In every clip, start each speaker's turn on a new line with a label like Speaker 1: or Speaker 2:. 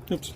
Speaker 1: Oops.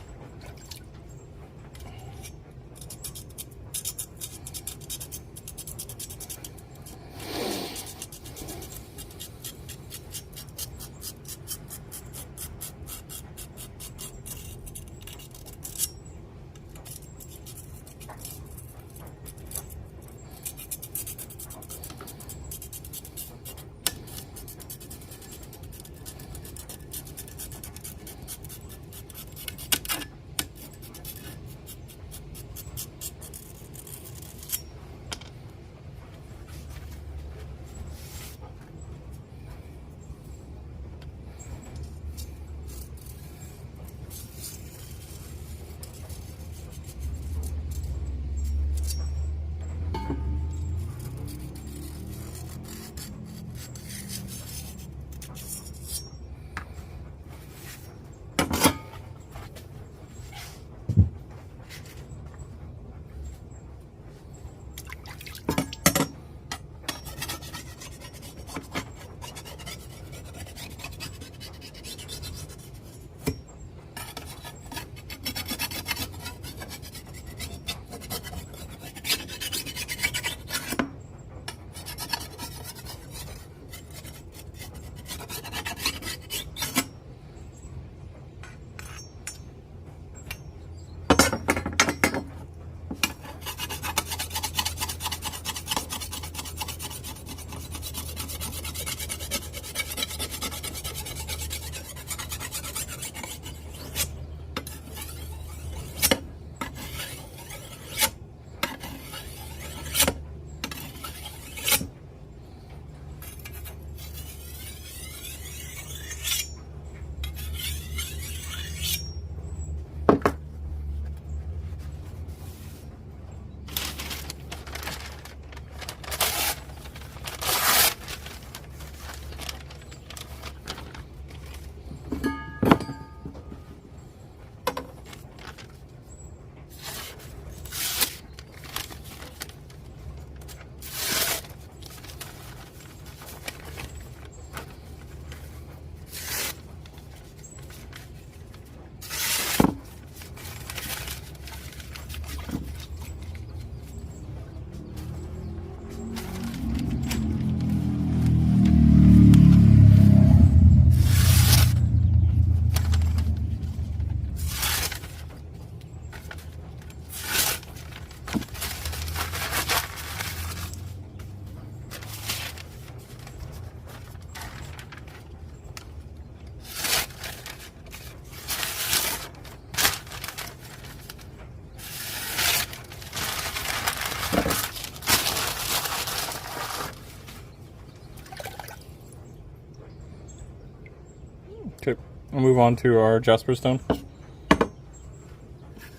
Speaker 1: Okay, we'll move on to our jasper stone.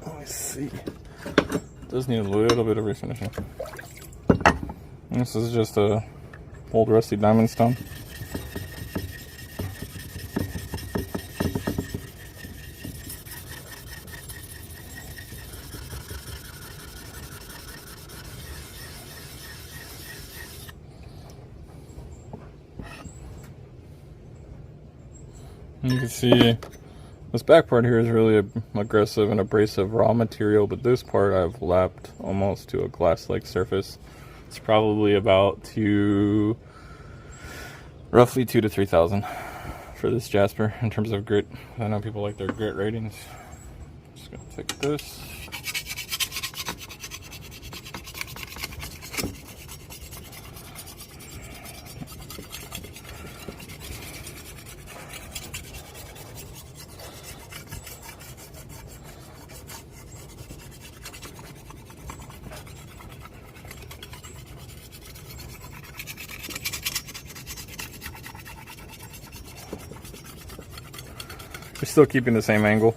Speaker 1: Let's see. It does need a little bit of refinishing. This is just a old rusty diamond stone. You can see this back part here is really aggressive and abrasive raw material, but this part I've lapped almost to a glass-like surface. It's probably about roughly 2,000 to 3,000 for this jasper in terms of grit. I know people like their grit ratings. Just gonna take this. We're still keeping the same angle.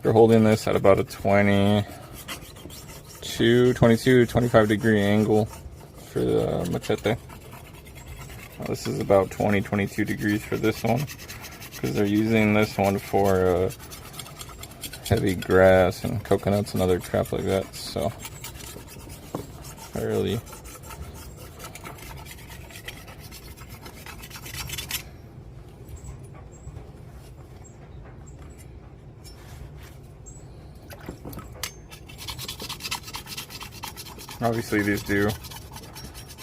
Speaker 1: We're holding this at about a 22, 25 degree angle for the machete. Now this is about 20, 22 degrees for this one, because they're using this one for heavy grass and coconuts and other crap like that. So fairly Obviously these do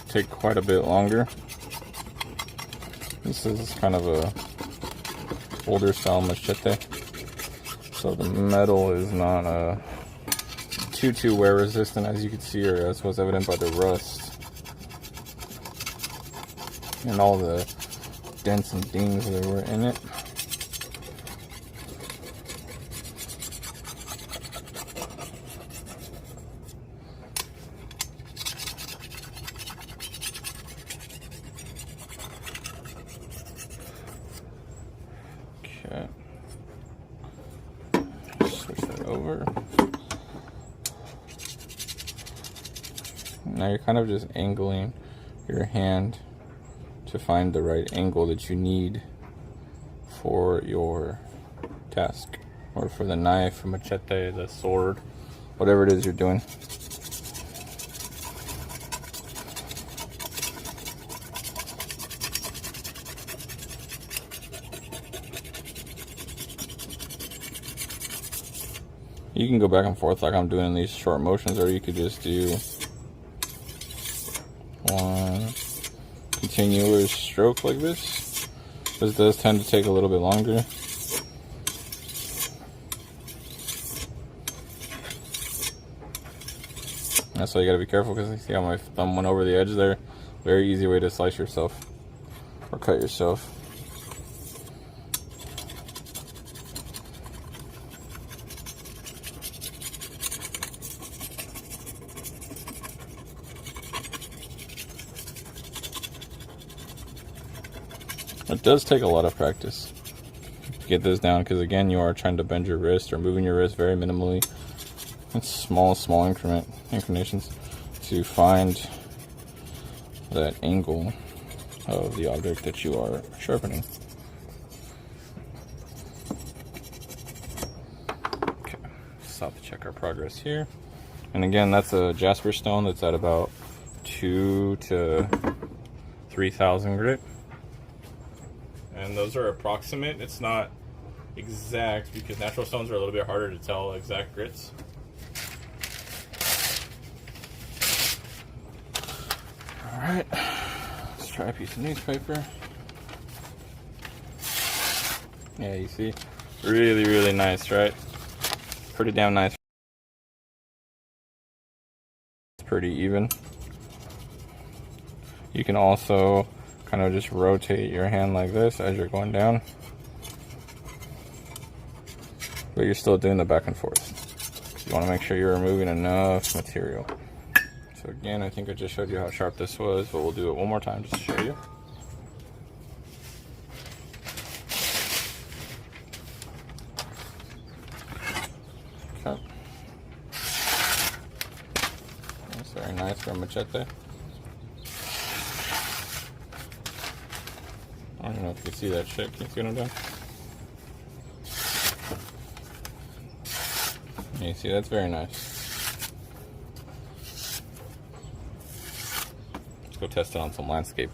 Speaker 1: take quite a bit longer. This is kind of a older style machete, so the metal is not too wear resistant, as you can see, or as was evident by the rust and all the dents and dings that were in it. Okay, switch that over. Now you're kind of just angling your hand to find the right angle that you need for your task, or for the knife, machete, the sword, whatever it is you're doing. You can go back and forth like I'm doing in these short motions, or you could just do one continuous stroke like this. This does tend to take a little bit longer. That's why you gotta be careful, because you see how my thumb went over the edge there. Very easy way to slice yourself or cut yourself. It does take a lot of practice to get this down, because again, you are trying to bend your wrist or moving your wrist very minimally. It's small inclinations to find that angle of the object that you are sharpening. Okay, stop to check our progress here. And again, that's a jasper stone that's at about 2,000 to 3,000 grit. And those are approximate. It's not exact, because natural stones are a little bit harder to tell exact grits. Alright, let's try a piece of newspaper. Yeah, you see? Really nice, right? Pretty damn nice. It's pretty even. You can also kind of just rotate your hand like this as you're going down, but you're still doing the back and forth. You want to make sure you're removing enough material. So again, I think I just showed you how sharp this was, but we'll do it one more time just to show you. Okay. That's very nice for a machete. I don't know if you can see that shit. Can you see what I'm doing? Yeah, you see, that's very nice. Let's go test it on some landscape.